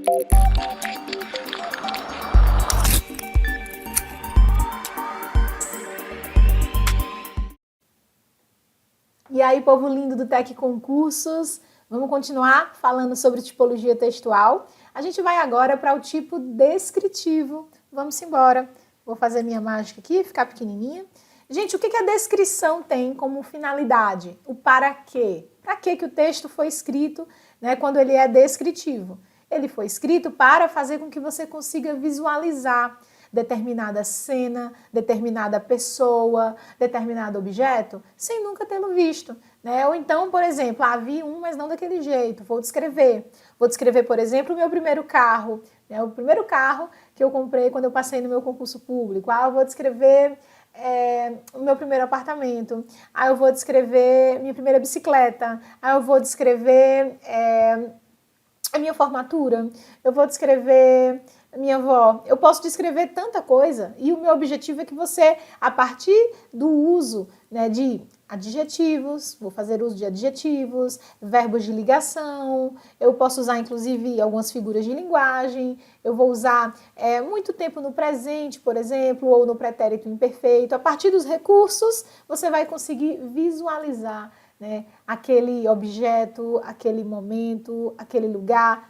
E aí, povo lindo do Tec Concursos, vamos continuar falando sobre tipologia textual. A gente vai agora para o tipo descritivo. Vamos embora. Vou fazer minha mágica aqui, ficar pequenininha. Gente, o que a descrição tem como finalidade? O para quê? Para que o texto foi escrito, né, quando ele é descritivo? Ele foi escrito para fazer com que você consiga visualizar determinada cena, determinada pessoa, determinado objeto, sem nunca tê-lo visto, né? Ou então, por exemplo, vi um, mas não daquele jeito, vou descrever. Vou descrever, por exemplo, o meu primeiro carro, né? O primeiro carro que eu comprei quando eu passei no meu concurso público. Eu vou descrever o meu primeiro apartamento. Eu vou descrever minha primeira bicicleta. Eu vou descrever a minha formatura. Eu vou descrever minha avó. Eu posso descrever tanta coisa e o meu objetivo é que você, a partir do uso, né, de adjetivos, vou fazer uso de adjetivos, verbos de ligação, eu posso usar inclusive algumas figuras de linguagem, eu vou usar muito tempo no presente, por exemplo, ou no pretérito imperfeito. A partir dos recursos, você vai conseguir visualizar, né, aquele objeto, aquele momento, aquele lugar.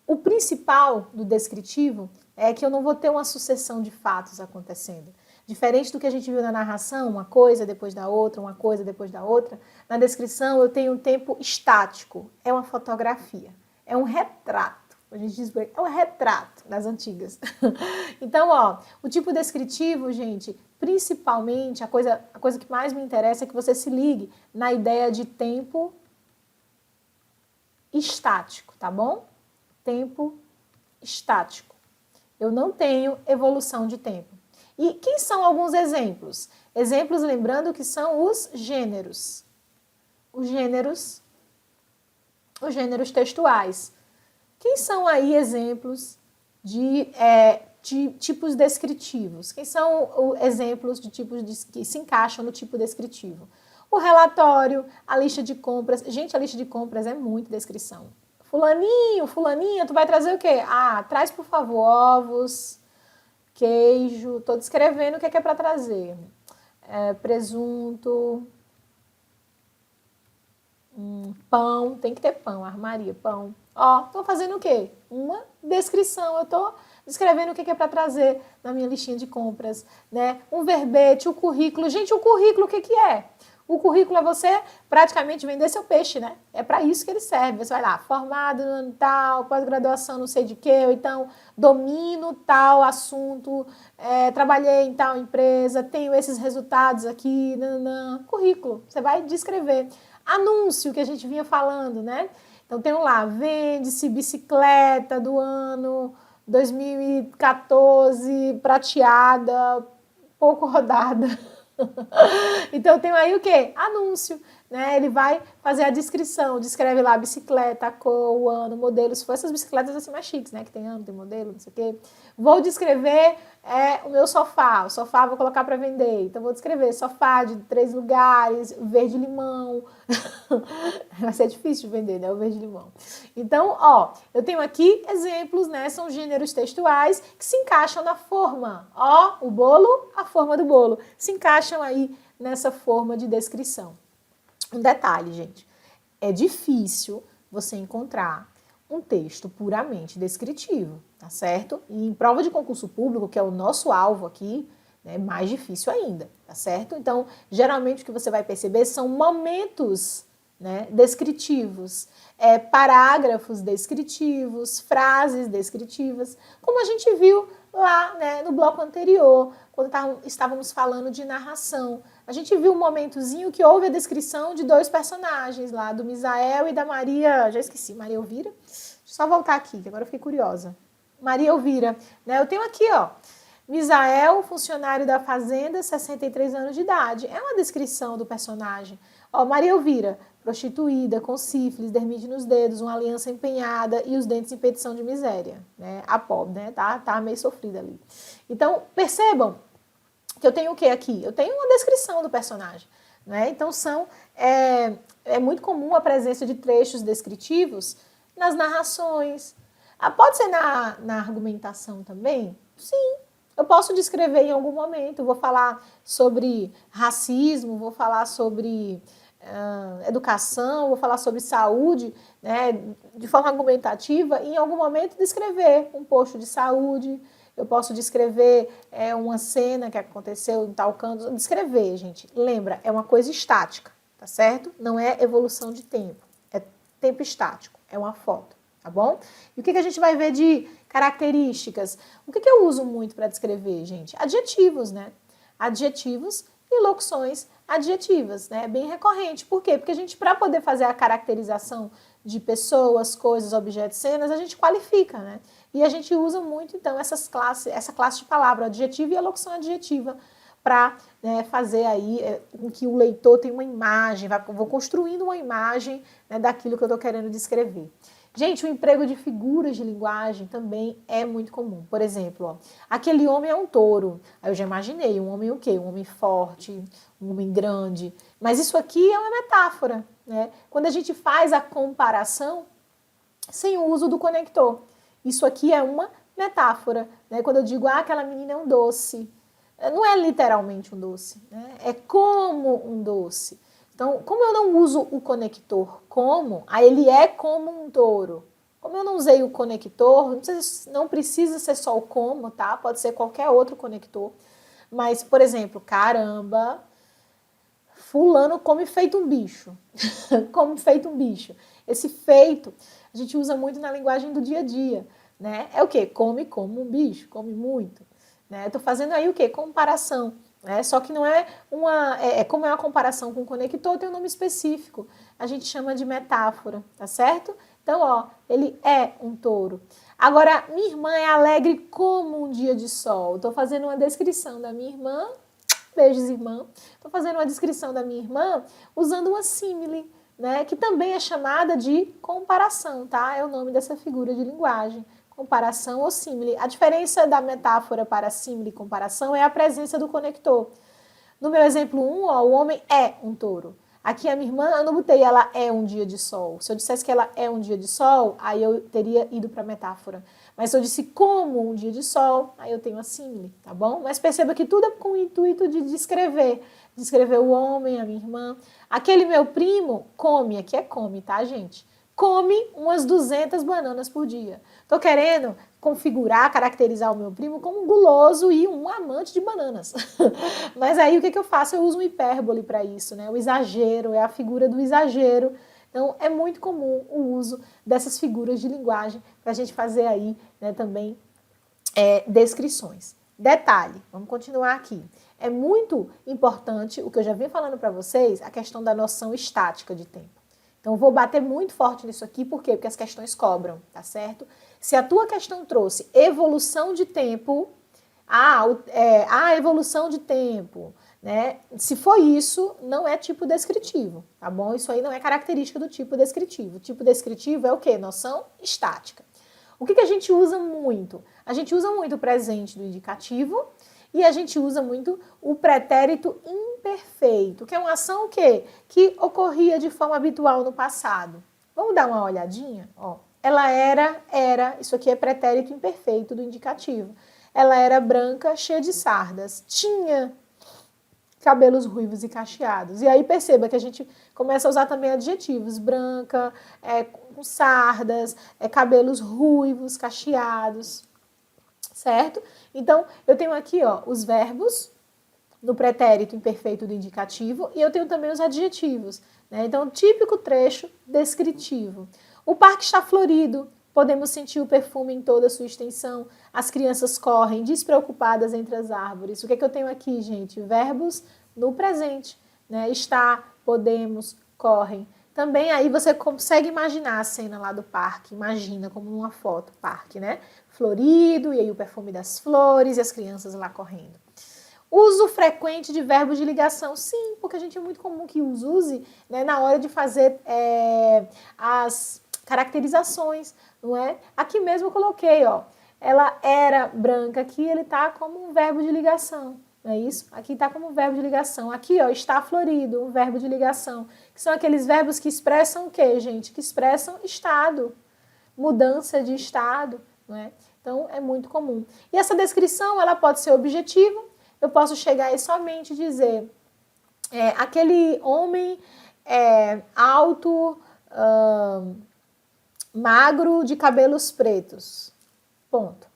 O principal do descritivo é que eu não vou ter uma sucessão de fatos acontecendo. Diferente do que a gente viu na narração, uma coisa depois da outra, uma coisa depois da outra, na descrição eu tenho um tempo estático, é uma fotografia, é um retrato. A gente diz é um retrato das antigas. Então, o tipo descritivo, gente, principalmente, a coisa que mais me interessa é que você se ligue na ideia de tempo estático, tá bom? Tempo estático. Eu não tenho evolução de tempo. E quem são alguns exemplos? Exemplos, lembrando que são os gêneros. Os gêneros textuais. Quem são aí exemplos de tipos descritivos? Quem são exemplos de tipos que se encaixam no tipo descritivo? O relatório, a lista de compras. Gente, a lista de compras é muito descrição. Fulaninho, fulaninha, tu vai trazer o quê? Traz, por favor, ovos, queijo. Estou descrevendo o que é para trazer. Presunto, pão, tem que ter pão, armaria, pão. Estou fazendo o quê? Uma descrição, eu estou descrevendo o que é para trazer na minha listinha de compras, né? Um verbete, o currículo. Gente, o currículo, o que é? O currículo é você praticamente vender seu peixe, né? É para isso que ele serve. Você vai lá, formado no ano tal, pós-graduação não sei de quê, ou então domino tal assunto, trabalhei em tal empresa, tenho esses resultados aqui, currículo. Você vai descrever. Anúncio, que a gente vinha falando, né? Então tem lá, vende-se bicicleta do ano 2014, prateada, pouco rodada. Então eu tenho aí o quê? Anúncio, né? Ele vai fazer a descrição, descreve lá a bicicleta, a cor, o ano, o modelo, se for essas bicicletas assim mais chiques, né? Que tem ano, tem modelo, não sei o quê. Vou descrever o meu sofá, o sofá vou colocar para vender, então vou descrever sofá de 3 lugares, verde limão. Vai ser difícil de vender, né? O verde limão. Então, eu tenho aqui exemplos, né? São gêneros textuais que se encaixam na forma. O bolo, a forma do bolo. Se encaixam aí nessa forma de descrição. Um detalhe, gente. É difícil você encontrar um texto puramente descritivo, tá certo? E em prova de concurso público, que é o nosso alvo aqui, é mais difícil ainda, tá certo? Então, geralmente o que você vai perceber são momentos, né, descritivos, parágrafos descritivos, frases descritivas, como a gente viu lá, né, no bloco anterior, quando estávamos falando de narração. A gente viu um momentozinho que houve a descrição de 2 personagens lá, do Misael e da Maria, já esqueci, Maria Elvira. Deixa eu só voltar aqui, que agora eu fiquei curiosa. Maria Elvira, né, eu tenho aqui, Misael, funcionário da fazenda, 63 anos de idade. É uma descrição do personagem. Maria Elvira, prostituída, com sífilis, dermite nos dedos, uma aliança empenhada e os dentes em petição de miséria. Né? A pobre, né? Tá meio sofrida ali. Então, percebam que eu tenho o que aqui? Eu tenho uma descrição do personagem. Né? Então, é muito comum a presença de trechos descritivos nas narrações, Pode ser na argumentação também? Sim. Eu posso descrever em algum momento, vou falar sobre racismo, vou falar sobre educação, vou falar sobre saúde, né, de forma argumentativa, e em algum momento descrever um posto de saúde, eu posso descrever uma cena que aconteceu em tal canto, descrever, gente. Lembra, é uma coisa estática, tá certo? Não é evolução de tempo, é tempo estático, é uma foto, tá bom? E o que a gente vai ver de características? O que eu uso muito para descrever, gente? Adjetivos, né? Adjetivos e locuções adjetivas, né? É bem recorrente. Por quê? Porque a gente, para poder fazer a caracterização de pessoas, coisas, objetos, cenas, a gente qualifica, né? E a gente usa muito, então, essa classe de palavra, o adjetivo e a locução adjetiva, para fazer aí com que o leitor tenha uma imagem, vou construindo uma imagem, né, daquilo que eu estou querendo descrever. Gente, o emprego de figuras de linguagem também é muito comum. Por exemplo, ó, aquele homem é um touro. Aí eu já imaginei, um homem o quê? Um homem forte, um homem grande. Mas isso aqui é uma metáfora, né? Quando a gente faz a comparação sem o uso do conector. Isso aqui é uma metáfora, né? Quando eu digo, aquela menina é um doce. Não é literalmente um doce, né? É como um doce. Então, como eu não uso o conector como, aí ele é como um touro. Como eu não usei o conector, não precisa ser só o como, tá? Pode ser qualquer outro conector. Mas, por exemplo, caramba, fulano come feito um bicho. Come feito um bicho. Esse feito a gente usa muito na linguagem do dia a dia, né? É o quê? Come como um bicho, come muito. Né? Estou fazendo aí o quê? Comparação. Só que não é uma... como é uma comparação com conector, tem um nome específico. A gente chama de metáfora, tá certo? Então, ó, ele é um touro. Agora, minha irmã é alegre como um dia de sol. Estou fazendo uma descrição da minha irmã. Beijos, irmã. Estou fazendo uma descrição da minha irmã usando uma símile, né? Que também é chamada de comparação, tá? É o nome dessa figura de linguagem. Comparação ou símile. A diferença da metáfora para símile e comparação é a presença do conector. No meu exemplo 1, ó, o homem é um touro. Aqui a minha irmã, eu não botei ela é um dia de sol. Se eu dissesse que ela é um dia de sol, aí eu teria ido para a metáfora. Mas se eu disse como um dia de sol, aí eu tenho a símile, tá bom? Mas perceba que tudo é com o intuito de descrever. Descrever o homem, a minha irmã. Aquele meu primo come, aqui é come, tá, gente? Come umas 200 bananas por dia. Tô querendo configurar, caracterizar o meu primo como um guloso e um amante de bananas. Mas aí o que eu faço? Eu uso um hipérbole para isso, né? O exagero, é a figura do exagero. Então é muito comum o uso dessas figuras de linguagem para a gente fazer aí, né, também descrições. Detalhe, vamos continuar aqui. É muito importante, o que eu já vim falando para vocês, a questão da noção estática de tempo. Então, vou bater muito forte nisso aqui, por quê? Porque as questões cobram, tá certo? Se a tua questão trouxe evolução de tempo, a evolução de tempo, né? Se for isso, não é tipo descritivo, tá bom? Isso aí não é característica do tipo descritivo. O tipo descritivo é o quê? Noção estática. O que a gente usa muito? A gente usa muito o presente do indicativo e a gente usa muito o pretérito imperfeito, que é uma ação o quê? Que ocorria de forma habitual no passado. Vamos dar uma olhadinha? Ó, ela era, isso aqui é pretérito imperfeito do indicativo. Ela era branca, cheia de sardas. Tinha cabelos ruivos e cacheados. E aí perceba que a gente começa a usar também adjetivos. Branca, com sardas, cabelos ruivos, cacheados. Certo? Então, eu tenho aqui, ó, os verbos no pretérito imperfeito do indicativo e eu tenho também os adjetivos, né? Então, típico trecho descritivo. O parque está florido, podemos sentir o perfume em toda a sua extensão, as crianças correm despreocupadas entre as árvores. O que é que eu tenho aqui, gente? Verbos no presente, né? Está, podemos, correm. Também aí você consegue imaginar a cena lá do parque, imagina como numa foto, parque, né? Florido, e aí o perfume das flores e as crianças lá correndo. Uso frequente de verbos de ligação, sim, porque a gente é muito comum que os use, né, na hora de fazer as caracterizações, não é? Aqui mesmo eu coloquei, ó, ela era branca, aqui ele tá como um verbo de ligação. Não é isso? Aqui está como verbo de ligação. Aqui, ó, está florido, um verbo de ligação. Que são aqueles verbos que expressam o quê, gente? Que expressam estado. mudança de estado, não é? Então, é muito comum. E essa descrição, ela pode ser objetiva, eu posso chegar e somente dizer aquele homem alto, magro, de cabelos pretos. Ponto.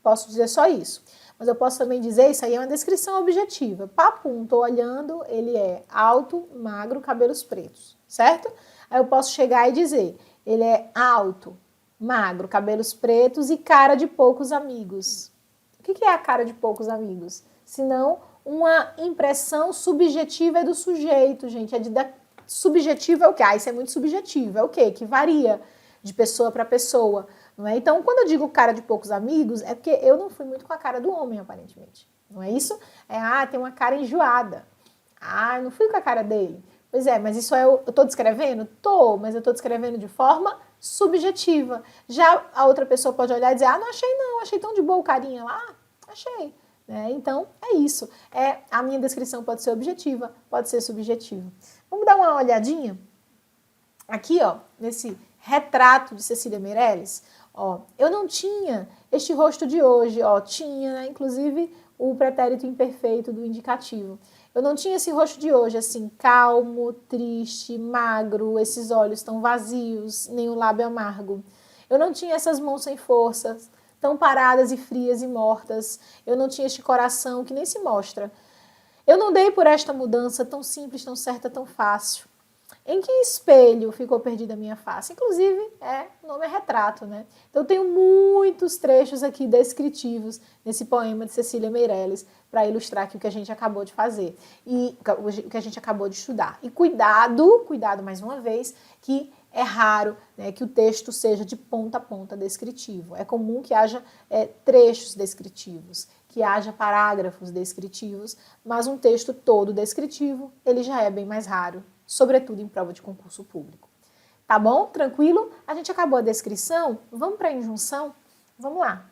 Posso dizer só isso. Mas eu posso também dizer, isso aí é uma descrição objetiva. Papum, tô olhando, ele é alto, magro, cabelos pretos, certo? Aí eu posso chegar e dizer, ele é alto, magro, cabelos pretos e cara de poucos amigos. O que é a cara de poucos amigos? Senão uma impressão subjetiva do sujeito, gente. Subjetivo é o quê? Isso é muito subjetivo. É o quê? Que varia de pessoa para pessoa. Não é? Então, quando eu digo cara de poucos amigos, é porque eu não fui muito com a cara do homem, aparentemente. Não é isso? Tem uma cara enjoada. Eu não fui com a cara dele. Pois é, mas isso eu estou descrevendo? Tô, mas eu estou descrevendo de forma subjetiva. Já a outra pessoa pode olhar e dizer, não achei não, achei tão de boa o carinha lá. Achei. Então, é isso. A minha descrição pode ser objetiva, pode ser subjetiva. Vamos dar uma olhadinha? Aqui, ó, nesse retrato de Cecília Meirelles, ó, eu não tinha este rosto de hoje, ó, tinha, né, inclusive o pretérito imperfeito do indicativo. Eu não tinha esse rosto de hoje, assim, calmo, triste, magro, esses olhos tão vazios, nem o lábio amargo. Eu não tinha essas mãos sem forças, tão paradas e frias e mortas. Eu não tinha este coração que nem se mostra. Eu não dei por esta mudança tão simples, tão certa, tão fácil. Em que espelho ficou perdida a minha face? Inclusive, o nome é retrato, né? Então, eu tenho muitos trechos aqui descritivos nesse poema de Cecília Meirelles para ilustrar aqui o que a gente acabou de fazer e o que a gente acabou de estudar. E cuidado mais uma vez, que é raro, né, que o texto seja de ponta a ponta descritivo. É comum que haja trechos descritivos, que haja parágrafos descritivos, mas um texto todo descritivo, ele já é bem mais raro, sobretudo em prova de concurso público. Tá bom? Tranquilo? A gente acabou a descrição, vamos para a injunção? Vamos lá.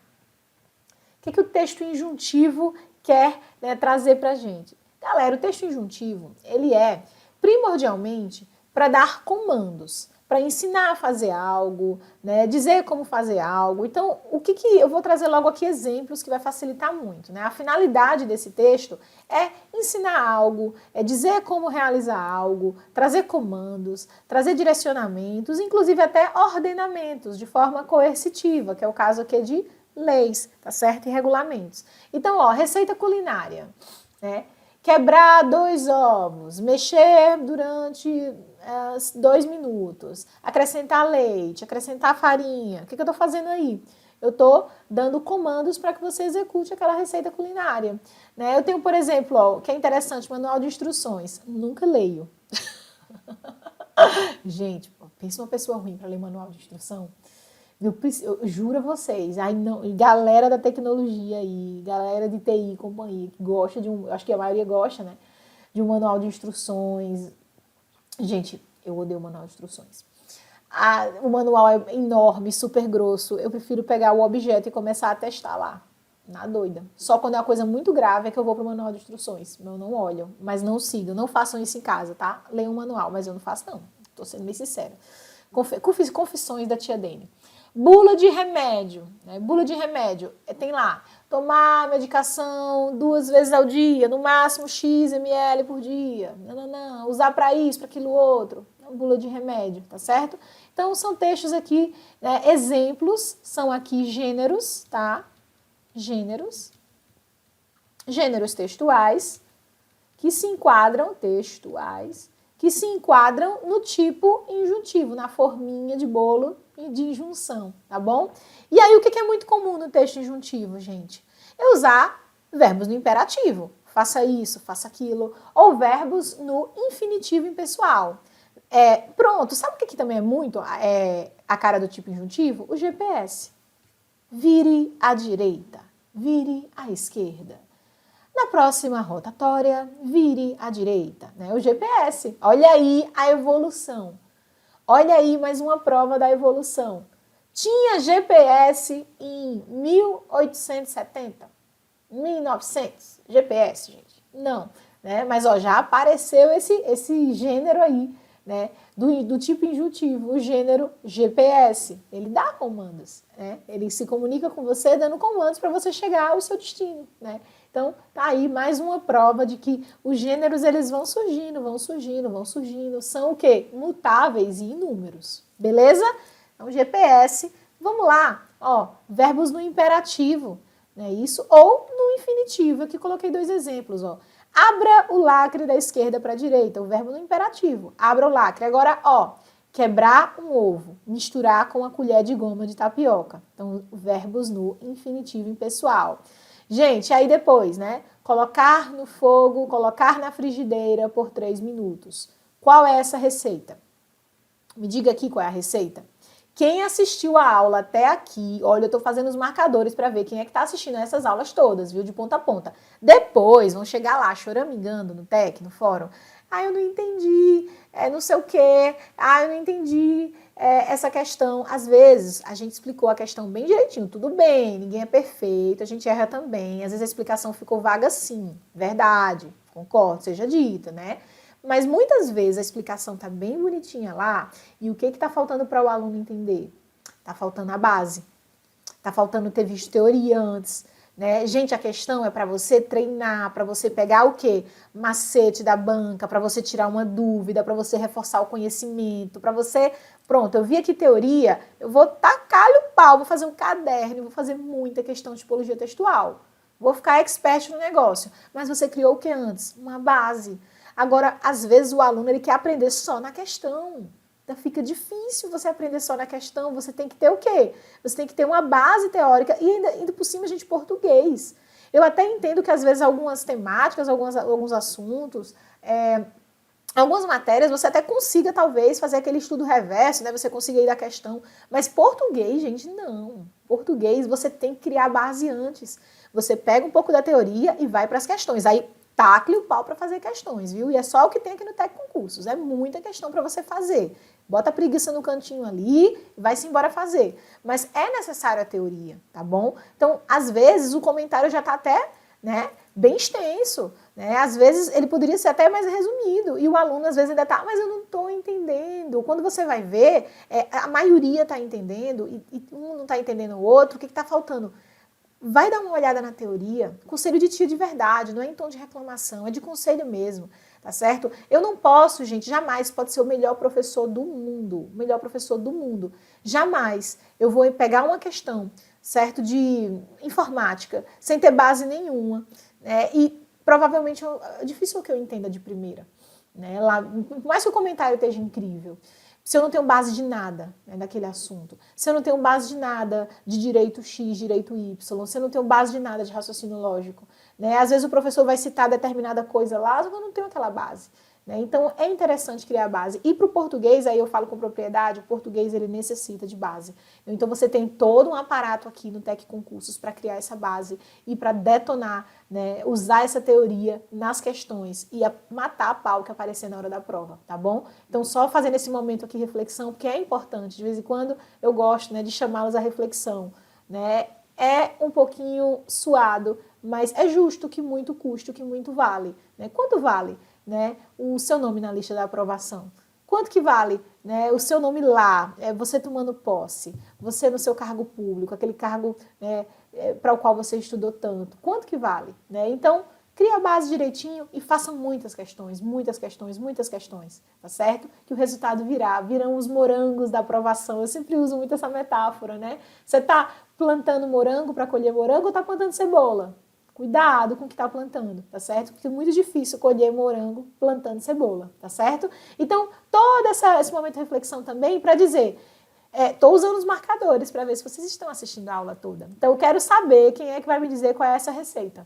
O que o texto injuntivo quer, né, trazer para a gente? Galera, o texto injuntivo, ele é primordialmente para dar comandos, para ensinar a fazer algo, né, dizer como fazer algo. Então, eu vou trazer logo aqui exemplos que vai facilitar muito, né? A finalidade desse texto é ensinar algo, é dizer como realizar algo, trazer comandos, trazer direcionamentos, inclusive até ordenamentos de forma coercitiva, que é o caso aqui de leis, tá certo? E regulamentos. Então, ó, receita culinária, né? Quebrar 2 ovos, mexer durante 2 minutos, acrescentar leite, acrescentar farinha. O que eu estou fazendo aí? Eu estou dando comandos para que você execute aquela receita culinária. Né? Eu tenho, por exemplo, ó, que é interessante, manual de instruções. Nunca leio. Gente, pensa uma pessoa ruim para ler manual de instrução. Eu juro a vocês, galera da tecnologia aí, galera de TI, companhia, que gosta acho que a maioria gosta, né, de um manual de instruções. Gente, eu odeio o manual de instruções. O manual é enorme, super grosso, eu prefiro pegar o objeto e começar a testar lá, na doida. Só quando é uma coisa muito grave é que eu vou pro manual de instruções, eu não olho, mas não sigam, não façam isso em casa, tá? Leiam o manual, mas eu não faço não, tô sendo bem sincera. Confissões da tia Dene. Bula de remédio, né? Bula de remédio, tem lá, tomar medicação 2 vezes ao dia, no máximo X ml por dia, não, usar para isso, para aquilo outro, bula de remédio, tá certo? Então, são textos aqui, né, exemplos, são aqui gêneros, tá? Gêneros textuais, que se enquadram no tipo injuntivo, na forminha de bolo de injunção, tá bom? E aí, o que é muito comum no texto injuntivo, gente? É usar verbos no imperativo. Faça isso, faça aquilo. Ou verbos no infinitivo impessoal. Pronto, sabe o que também é muito a cara do tipo injuntivo? O GPS. Vire à direita, vire à esquerda. Na próxima rotatória, vire à direita, né? O GPS. Olha aí a evolução. Olha aí mais uma prova da evolução. Tinha GPS em 1870? 1900? GPS, gente? Não. Né? Mas ó, já apareceu esse gênero aí né? Do tipo injuntivo, o gênero GPS, ele dá comandos, né? Ele se comunica com você dando comandos para você chegar ao seu destino, né? Então, tá aí mais uma prova de que os gêneros, eles vão surgindo, vão surgindo, vão surgindo. São o quê? Mutáveis e inúmeros, beleza? Então, GPS, vamos lá, ó, verbos no imperativo, né? Isso, ou no infinitivo, aqui coloquei 2 exemplos, ó. Abra o lacre da esquerda para a direita, o verbo no imperativo. Abra o lacre. Agora, ó, quebrar um ovo, misturar com a colher de goma de tapioca. Então, verbos no infinitivo impessoal. Gente, aí depois, né? Colocar no fogo, colocar na frigideira por 3 minutos. Qual é essa receita? Me diga aqui qual é a receita. Quem assistiu a aula até aqui, olha, eu estou fazendo os marcadores para ver quem é que está assistindo essas aulas todas, viu, de ponta a ponta. Depois vão chegar lá choramingando no TEC, no fórum. Ah, eu não entendi, não sei o quê, eu não entendi essa questão. Às vezes, a gente explicou a questão bem direitinho, tudo bem, ninguém é perfeito, a gente erra também. Às vezes a explicação ficou vaga sim, verdade, concordo, seja dita, né? Mas muitas vezes a explicação está bem bonitinha lá e o que está faltando para o aluno entender? Está faltando a base, está faltando ter visto teoria antes, né? Gente, a questão é para você treinar, para você pegar o quê? Macete da banca, para você tirar uma dúvida, para você reforçar o conhecimento, para você... Pronto, eu vi aqui teoria, eu vou tacar-lhe o pau, vou fazer um caderno, vou fazer muita questão de tipologia textual. Vou ficar expert no negócio. Mas você criou o que antes? Uma base. Agora, às vezes o aluno ele quer aprender só na questão. Então fica difícil você aprender só na questão. Você tem que ter o quê? Você tem que ter uma base teórica e ainda por cima, gente, português. Eu até entendo que às vezes algumas temáticas, alguns assuntos, algumas matérias você até consiga talvez fazer aquele estudo reverso, né? Você consiga ir da questão. Mas português, gente, não. Português você tem que criar a base antes. Você pega um pouco da teoria e vai para as questões. Aí tacle o pau para fazer questões, viu? E é só o que tem aqui no TEC Concursos. É muita questão para você fazer. Bota a preguiça no cantinho ali e vai-se embora fazer. Mas é necessário a teoria, tá bom? Então, às vezes, o comentário já está até, né, bem extenso, né? Às vezes, ele poderia ser até mais resumido. E o aluno, às vezes, ainda está, mas eu não estou entendendo. Quando você vai ver, a maioria está entendendo e um não está entendendo o outro. O que está faltando? Vai dar uma olhada na teoria, conselho de tia de verdade, não é em tom de reclamação, é de conselho mesmo, tá certo? Eu não posso, gente, jamais pode ser o melhor professor do mundo, Jamais eu vou pegar uma questão, certo, de informática, sem ter base nenhuma, né? E provavelmente é difícil que eu entenda de primeira, né? Lá, por mais que o comentário esteja incrível. Se eu não tenho base de nada, né, daquele assunto, se eu não tenho base de nada de direito X, direito Y, se eu não tenho base de nada de raciocínio lógico, né, às vezes o professor vai citar determinada coisa lá, só que eu não tenho aquela base. Né, então é interessante criar base. E para o português, aí eu falo com propriedade, o português ele necessita de base. Então você tem todo um aparato aqui no TEC Concursos para criar essa base e para detonar, né, usar essa teoria nas questões e matar a pau que aparecer na hora da prova, tá bom? Então só fazendo esse momento aqui reflexão, porque é importante, de vez em quando eu gosto, né, de chamá-los à reflexão, né? É um pouquinho suado, mas é justo que muito custa, que muito vale, né? Quanto vale, né, o seu nome na lista da aprovação? Quanto que vale, né, o seu nome lá, você tomando posse, você no seu cargo público, aquele cargo, né, para o qual você estudou tanto? Quanto que vale? Né? Então, cria a base direitinho e faça muitas questões, tá certo? Que o resultado virão os morangos da aprovação. Eu sempre uso muito essa metáfora, né? Você está plantando morango para colher morango ou está plantando cebola? Cuidado com o que está plantando, tá certo? Porque é muito difícil colher morango plantando cebola, tá certo? Então, todo esse momento de reflexão também para dizer, estou usando os marcadores para ver se vocês estão assistindo a aula toda. Então, eu quero saber quem é que vai me dizer qual é essa receita.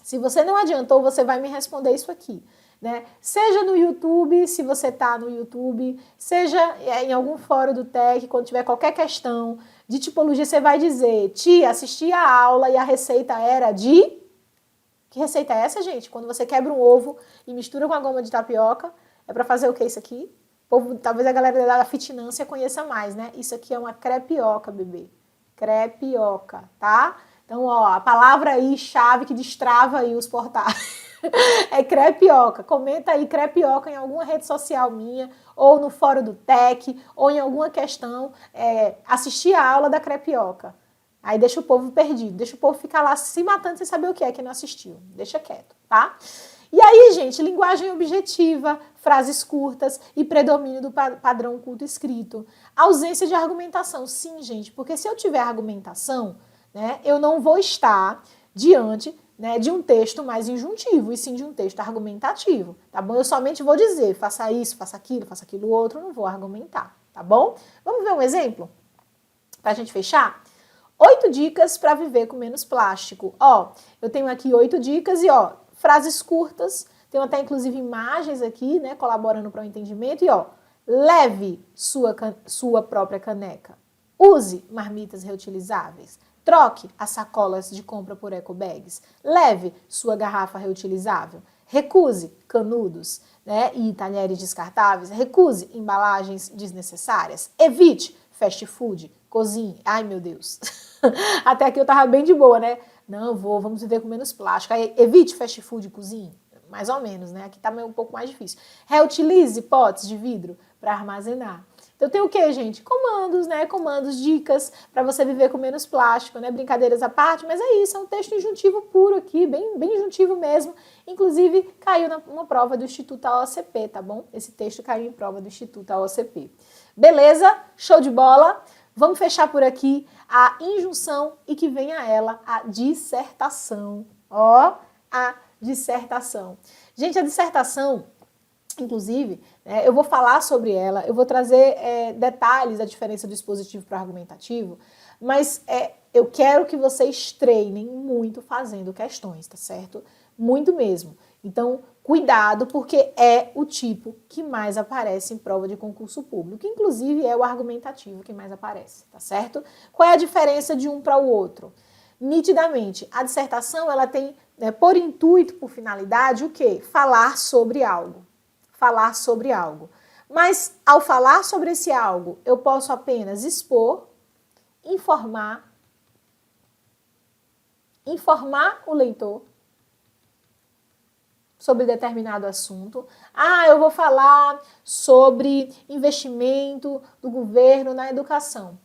Se você não adiantou, você vai me responder isso aqui. Né? Seja no YouTube, se você está no YouTube, seja em algum fórum do TEC, quando tiver qualquer questão de tipologia, você vai dizer, tia, assisti a aula e a receita era de... Que receita é essa, gente? Quando você quebra um ovo e mistura com a goma de tapioca, é para fazer o que isso aqui? Talvez a galera da fitnância conheça mais, né? Isso aqui é uma crepioca, bebê. Crepioca, tá? Então, ó, a palavra aí, chave que destrava aí os portais. É crepioca. Comenta aí crepioca em alguma rede social minha, ou no fórum do TEC, ou em alguma questão, assistir a aula da crepioca. Aí deixa o povo perdido, deixa o povo ficar lá se matando sem saber o que é que não assistiu. Deixa quieto, tá? E aí, gente, linguagem objetiva, frases curtas e predomínio do padrão culto escrito. Ausência de argumentação. Sim, gente, porque se eu tiver argumentação, né, eu não vou estar diante, né, de um texto mais injuntivo, e sim de um texto argumentativo, tá bom? Eu somente vou dizer, faça isso, faça aquilo outro, não vou argumentar, tá bom? Vamos ver um exemplo? Pra gente fechar? 8 dicas para viver com menos plástico. Ó, eu tenho aqui 8 dicas e, ó, frases curtas, tenho até inclusive imagens aqui, né, colaborando para o entendimento, e, ó, leve sua própria caneca. Use marmitas reutilizáveis. Troque as sacolas de compra por ecobags. Leve sua garrafa reutilizável. Recuse canudos, né, e talheres descartáveis. Recuse embalagens desnecessárias. Evite fast food. Cozinhe. Ai, meu Deus. Até aqui eu tava bem de boa, né? Não, vamos viver com menos plástico. Aí, evite fast food e cozinhe. Mais ou menos, né? Aqui tá um pouco mais difícil. Reutilize potes de vidro para armazenar. Então tem o que, gente? Comandos, né? Comandos, dicas para você viver com menos plástico, né? Brincadeiras à parte, mas é isso, é um texto injuntivo puro aqui, bem injuntivo mesmo. Inclusive, caiu numa prova do Instituto AOCP, tá bom? Esse texto caiu em prova do Instituto AOCP. Beleza? Show de bola? Vamos fechar por aqui a injunção e que venha ela a dissertação. Ó, a dissertação. Gente, a dissertação, inclusive, né, eu vou falar sobre ela, eu vou trazer detalhes da diferença do expositivo para o argumentativo, mas eu quero que vocês treinem muito fazendo questões, tá certo? Muito mesmo. Então, cuidado, porque é o tipo que mais aparece em prova de concurso público, inclusive é o argumentativo que mais aparece, tá certo? Qual é a diferença de um para o outro? Nitidamente, a dissertação ela tem, né, por intuito, por finalidade, o quê? Falar sobre algo. Falar sobre algo. Mas, ao falar sobre esse algo, eu posso apenas expor, informar o leitor sobre determinado assunto. Ah, eu vou falar sobre investimento do governo na educação.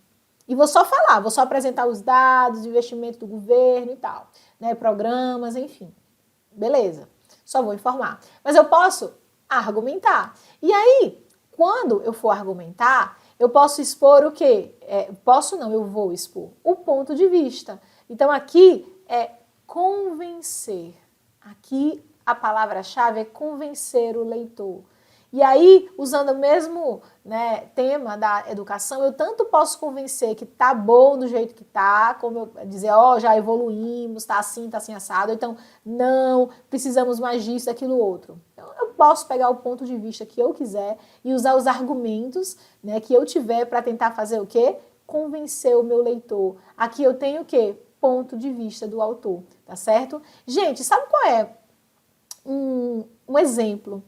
E vou só falar, vou só apresentar os dados de investimento do governo e tal, né, programas, enfim. Beleza, só vou informar. Mas eu posso argumentar. E aí, quando eu for argumentar, eu posso expor o quê? Posso não, eu vou expor o ponto de vista. Então aqui é convencer. Aqui a palavra-chave é convencer o leitor. E aí, usando o mesmo, né, tema da educação, eu tanto posso convencer que tá bom do jeito que tá, como eu dizer, ó, já evoluímos, tá assim assado, então não, precisamos mais disso, daquilo outro. Então, eu posso pegar o ponto de vista que eu quiser e usar os argumentos, né, que eu tiver para tentar fazer o quê? Convencer o meu leitor. Aqui eu tenho o quê? Ponto de vista do autor, tá certo? Gente, sabe qual é um exemplo?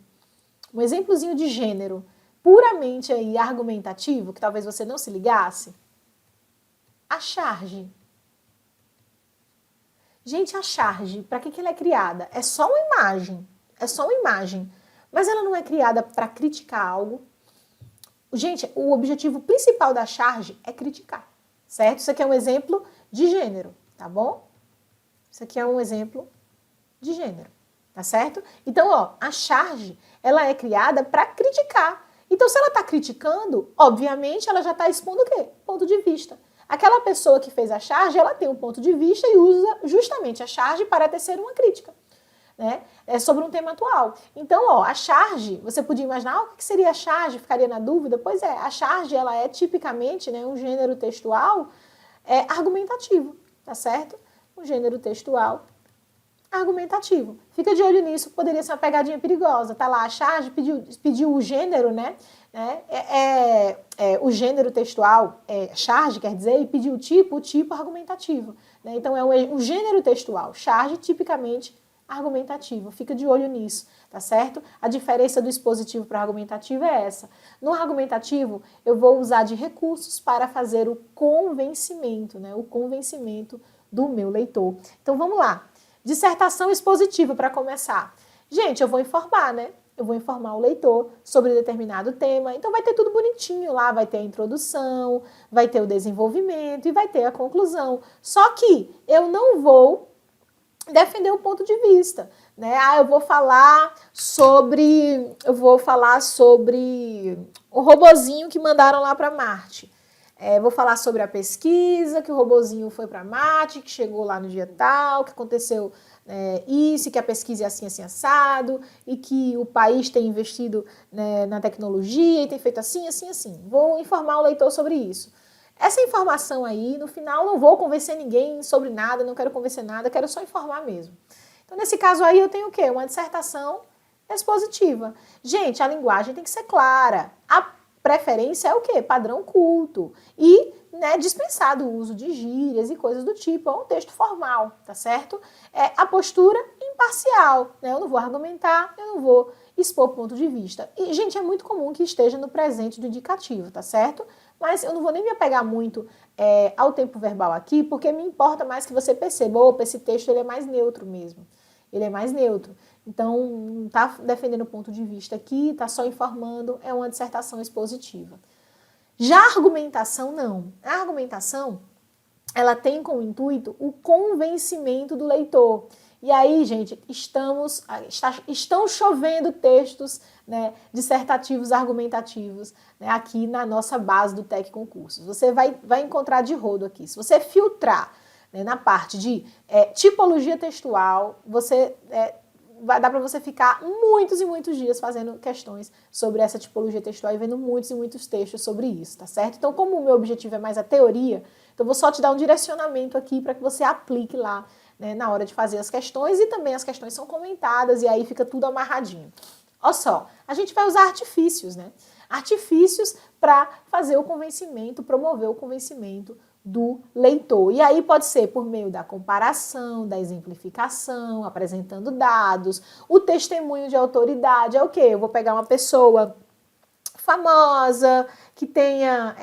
Um exemplozinho de gênero puramente aí argumentativo, que talvez você não se ligasse. A charge. Gente, a charge, para que ela é criada? É só uma imagem. É só uma imagem. Mas ela não é criada para criticar algo. Gente, o objetivo principal da charge é criticar, certo? Isso aqui é um exemplo de gênero, tá bom? Isso aqui é um exemplo de gênero. Tá certo? Então, ó, a charge, ela é criada para criticar. Então, se ela está criticando, obviamente, ela já está expondo o quê? Ponto de vista. Aquela pessoa que fez a charge, ela tem um ponto de vista e usa justamente a charge para tecer uma crítica, né? É sobre um tema atual. Então, ó, a charge, você podia imaginar, o que seria a charge? Ficaria na dúvida? Pois é, a charge, ela é tipicamente, né, um gênero textual argumentativo, tá certo? Um gênero textual argumentativo. Fica de olho nisso, poderia ser uma pegadinha perigosa. Tá lá, a charge pediu o gênero, né? O gênero textual, charge, quer dizer, e pediu o tipo argumentativo. Né? Então, é um gênero textual. Charge, tipicamente, argumentativo. Fica de olho nisso, tá certo? A diferença do expositivo para o argumentativo é essa. No argumentativo, eu vou usar de recursos para fazer o convencimento, né? O convencimento do meu leitor. Então, vamos lá. Dissertação expositiva, para começar. Gente, eu vou informar, né? Eu vou informar o leitor sobre determinado tema, então vai ter tudo bonitinho lá, vai ter a introdução, vai ter o desenvolvimento e vai ter a conclusão. Só que eu não vou defender o ponto de vista, né? Eu vou falar sobre o robozinho que mandaram lá para Marte. Vou falar sobre a pesquisa, que o robozinho foi para Marte, que chegou lá no dia tal, que aconteceu isso, que a pesquisa é assim, assim, assado, e que o país tem investido, né, na tecnologia e tem feito assim, assim, assim. Vou informar o leitor sobre isso. Essa informação aí, no final, não vou convencer ninguém sobre nada, não quero convencer nada, quero só informar mesmo. Então, nesse caso aí, eu tenho o quê? Uma dissertação expositiva. Gente, a linguagem tem que ser clara. A preferência é o quê? Padrão culto. E, né, dispensado o uso de gírias e coisas do tipo. É um texto formal, tá certo? A postura imparcial, né? Eu não vou argumentar, eu não vou expor ponto de vista. E, gente, é muito comum que esteja no presente do indicativo, tá certo? Mas eu não vou nem me apegar muito ao tempo verbal aqui, porque me importa mais que você perceba, opa, esse texto ele é mais neutro mesmo. Ele é mais neutro. Então, não está defendendo ponto de vista aqui, está só informando, é uma dissertação expositiva. Já a argumentação, não. A argumentação, ela tem como intuito o convencimento do leitor. E aí, gente, estão chovendo textos, né, dissertativos, argumentativos, né, aqui na nossa base do Tec Concursos. Você vai encontrar de rodo aqui. Se você filtrar, né, na parte de tipologia textual, vai dar para você ficar muitos e muitos dias fazendo questões sobre essa tipologia textual e vendo muitos e muitos textos sobre isso, tá certo? Então, como o meu objetivo é mais a teoria, então eu vou só te dar um direcionamento aqui para que você aplique lá, né, na hora de fazer as questões, e também as questões são comentadas e aí fica tudo amarradinho. Olha só, a gente vai usar artifícios, né? Artifícios para fazer o convencimento, promover o convencimento do leitor. E aí pode ser por meio da comparação, da exemplificação, apresentando dados, o testemunho de autoridade. É o quê? Eu vou pegar uma pessoa famosa, que tenha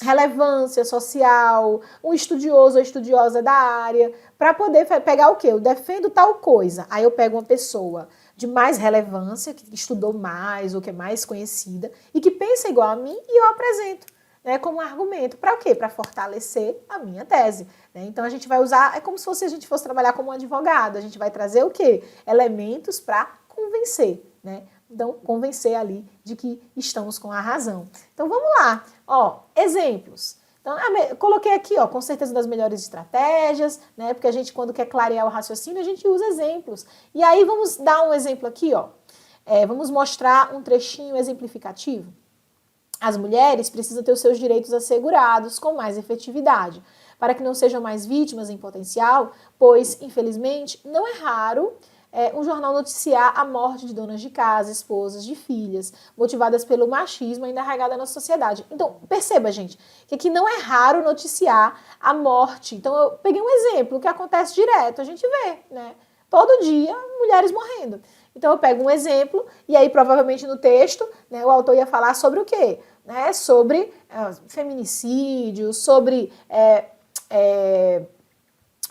relevância social, um estudioso ou estudiosa da área, para poder pegar o quê? Eu defendo tal coisa. Aí eu pego uma pessoa de mais relevância, que estudou mais ou que é mais conhecida e que pensa igual a mim e eu apresento, né, como argumento. Para o quê? Para fortalecer a minha tese. Né? Então a gente vai usar, é como se fosse a gente fosse trabalhar como um advogado, a gente vai trazer o quê? Elementos para convencer, né? Então, convencer ali de que estamos com a razão. Então, vamos lá. Ó, exemplos. Então, eu coloquei aqui, ó, com certeza das melhores estratégias, né? Porque a gente, quando quer clarear o raciocínio, a gente usa exemplos. E aí, vamos dar um exemplo aqui, ó. Vamos mostrar um trechinho exemplificativo. As mulheres precisam ter os seus direitos assegurados com mais efetividade, para que não sejam mais vítimas em potencial, pois, infelizmente, não é raro um jornal noticiar a morte de donas de casa, esposas de filhas, motivadas pelo machismo ainda arraigado na nossa sociedade. Então, perceba, gente, que aqui não é raro noticiar a morte. Então, eu peguei um exemplo que acontece direto, a gente vê, né? Todo dia, mulheres morrendo. Então, eu pego um exemplo e aí, provavelmente, no texto, né, o autor ia falar sobre o quê? Né? Sobre feminicídio, sobre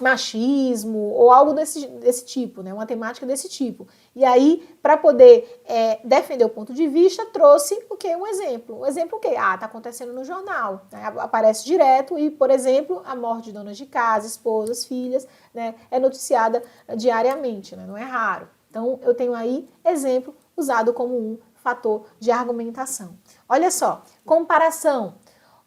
machismo ou algo desse tipo, né? Uma temática desse tipo. E aí, para poder defender o ponto de vista, trouxe o quê? Um exemplo. Um exemplo o quê? Tá acontecendo no jornal. Né? Aparece direto e, por exemplo, a morte de donas de casa, esposas, filhas, né? É noticiada diariamente, né? Não é raro. Então, eu tenho aí exemplo usado como um fator de argumentação. Olha só, comparação.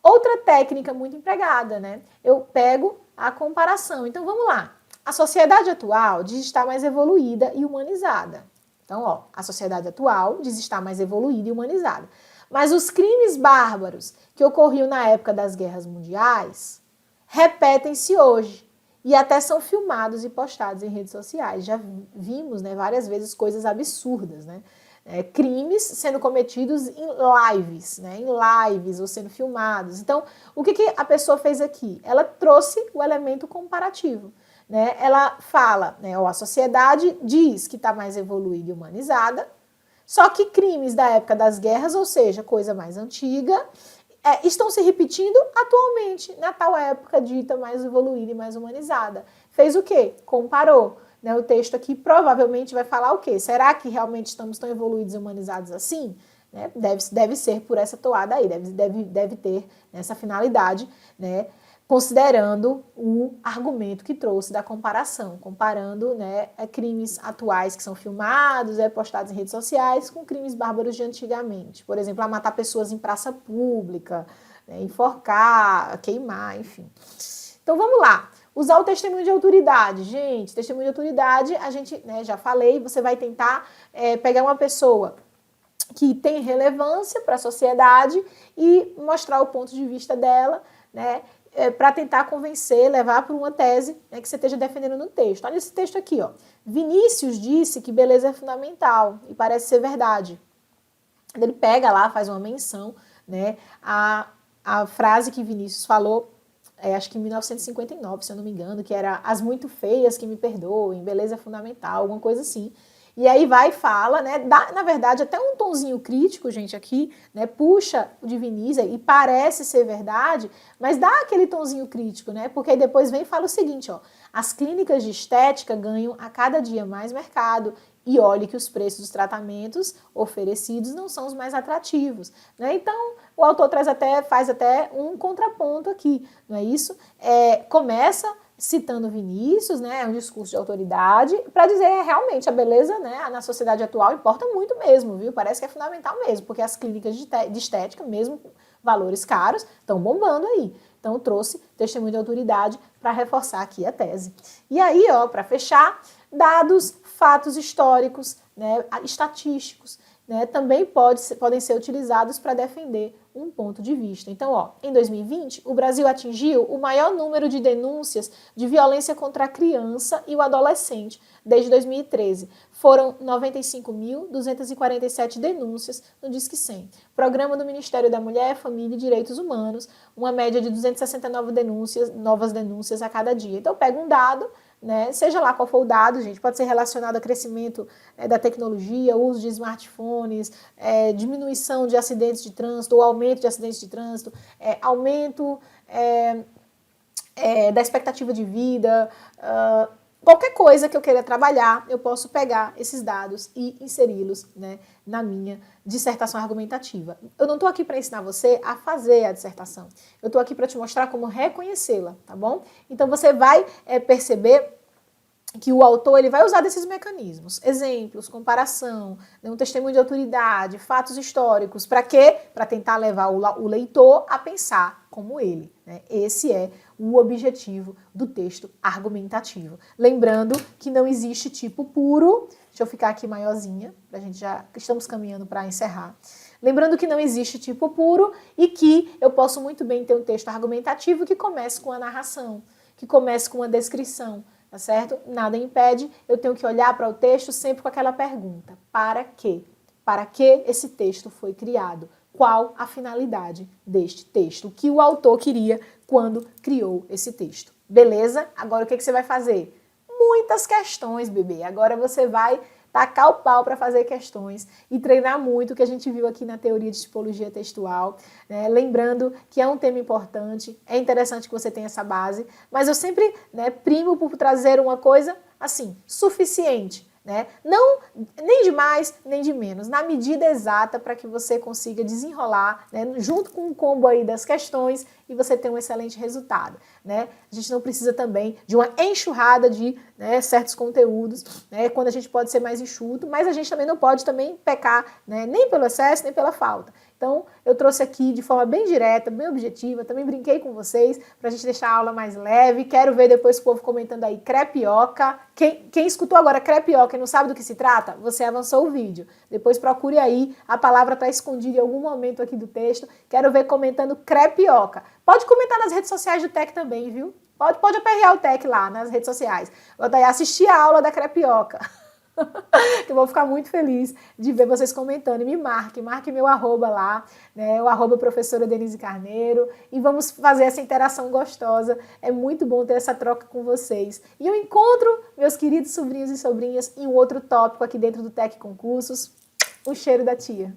Outra técnica muito empregada, né? Eu pego a comparação. Então, vamos lá. A sociedade atual diz estar mais evoluída e humanizada. Então, ó, a sociedade atual diz estar mais evoluída e humanizada. Mas os crimes bárbaros que ocorriam na época das guerras mundiais repetem-se hoje e até são filmados e postados em redes sociais. Já vimos, né, várias vezes coisas absurdas, né? Crimes sendo cometidos em lives, né? Em lives ou sendo filmados. Então, o que a pessoa fez aqui? Ela trouxe o elemento comparativo. Né? Ela fala, né, a sociedade diz que está mais evoluída e humanizada, só que crimes da época das guerras, ou seja, coisa mais antiga, estão se repetindo atualmente, na tal época dita mais evoluída e mais humanizada. Fez o quê? Comparou. né, o texto aqui provavelmente vai falar o quê? Será que realmente estamos tão evoluídos e humanizados assim? Né? Deve ser por essa toada aí, deve ter essa finalidade, né, considerando o argumento que trouxe da comparação, comparando, né, crimes atuais que são filmados, postados em redes sociais, com crimes bárbaros de antigamente. Por exemplo, a matar pessoas em praça pública, né, enforcar, queimar, enfim. Então vamos lá. Usar o testemunho de autoridade. Gente, testemunho de autoridade, a gente, né, já falei, você vai tentar pegar uma pessoa que tem relevância para a sociedade e mostrar o ponto de vista dela, né, para tentar convencer, levar para uma tese, né, que você esteja defendendo no texto. Olha esse texto aqui, ó. Vinícius disse que beleza é fundamental e parece ser verdade. Ele pega lá, faz uma menção, né, a frase que Vinícius falou, acho que em 1959, se eu não me engano, que era as muito feias que me perdoem, beleza é fundamental, alguma coisa assim. E aí vai e fala, né, dá, na verdade, até um tonzinho crítico, gente, aqui, né, puxa o de Vinícius e parece ser verdade, mas dá aquele tonzinho crítico, né, porque aí depois vem e fala o seguinte, ó, as clínicas de estética ganham a cada dia mais mercado e olhe que os preços dos tratamentos oferecidos não são os mais atrativos, né, então o autor faz até um contraponto aqui, não é isso? Começa citando Vinícius, né, um discurso de autoridade, para dizer realmente a beleza, né, na sociedade atual importa muito mesmo, viu? Parece que é fundamental mesmo, porque as clínicas de estética, mesmo com valores caros, estão bombando aí. Então trouxe testemunho de autoridade para reforçar aqui a tese. E aí, ó, para fechar, dados, fatos históricos, né, estatísticos, né, também podem ser utilizados para defender um ponto de vista. Então, ó, em 2020, o Brasil atingiu o maior número de denúncias de violência contra a criança e o adolescente desde 2013. Foram 95.247 denúncias no Disque 100. Programa do Ministério da Mulher, Família e Direitos Humanos, uma média de 269 novas denúncias a cada dia. Então, pega um dado, né, seja lá qual for o dado, gente, pode ser relacionado ao crescimento da tecnologia, uso de smartphones, diminuição de acidentes de trânsito, ou aumento de acidentes de trânsito, aumento da expectativa de vida, qualquer coisa que eu queira trabalhar, eu posso pegar esses dados e inseri-los, né, na minha dissertação argumentativa. Eu não estou aqui para ensinar você a fazer a dissertação, eu estou aqui para te mostrar como reconhecê-la, tá bom? Então você vai perceber que o autor ele vai usar desses mecanismos, exemplos, comparação, né, um testemunho de autoridade, fatos históricos, para quê? Para tentar levar o leitor a pensar como ele, né? Esse é o objetivo do texto argumentativo. Lembrando que não existe tipo puro, deixa eu ficar aqui maiorzinha, a gente já estamos caminhando para encerrar. Lembrando que não existe tipo puro e que eu posso muito bem ter um texto argumentativo que comece com a narração, que comece com uma descrição, tá certo? Nada impede, eu tenho que olhar para o texto sempre com aquela pergunta: para quê? Para que esse texto foi criado? Qual a finalidade deste texto? O que o autor queria quando criou esse texto? Beleza? Agora o que você vai fazer? Muitas questões, bebê. Agora você vai tacar o pau para fazer questões e treinar muito o que a gente viu aqui na teoria de tipologia textual, né? Lembrando que é um tema importante, é interessante que você tenha essa base, mas eu sempre, né, primo por trazer uma coisa assim, suficiente, né? Não, nem de mais, nem de menos, na medida exata para que você consiga desenrolar, né, junto com o combo aí das questões e você ter um excelente resultado, né? A gente não precisa também de uma enxurrada de, né, certos conteúdos, né, quando a gente pode ser mais enxuto, mas a gente também não pode também pecar, né, nem pelo excesso, nem pela falta. Então, eu trouxe aqui de forma bem direta, bem objetiva, também brinquei com vocês para a gente deixar a aula mais leve. Quero ver depois o povo comentando aí crepioca. Quem escutou agora crepioca e não sabe do que se trata, você avançou o vídeo. Depois procure aí, a palavra está escondida em algum momento aqui do texto. Quero ver comentando crepioca. Pode comentar nas redes sociais do TEC também, viu? Pode aperrear o TEC lá nas redes sociais. Vou daí assistir a aula da crepioca. Eu vou ficar muito feliz de ver vocês comentando. E me marque meu arroba lá, né, o arroba professora Denise Carneiro, e vamos fazer essa interação gostosa. É muito bom ter essa troca com vocês. E eu encontro meus queridos sobrinhos e sobrinhas em um outro tópico aqui dentro do TEC Concursos. O cheiro da tia.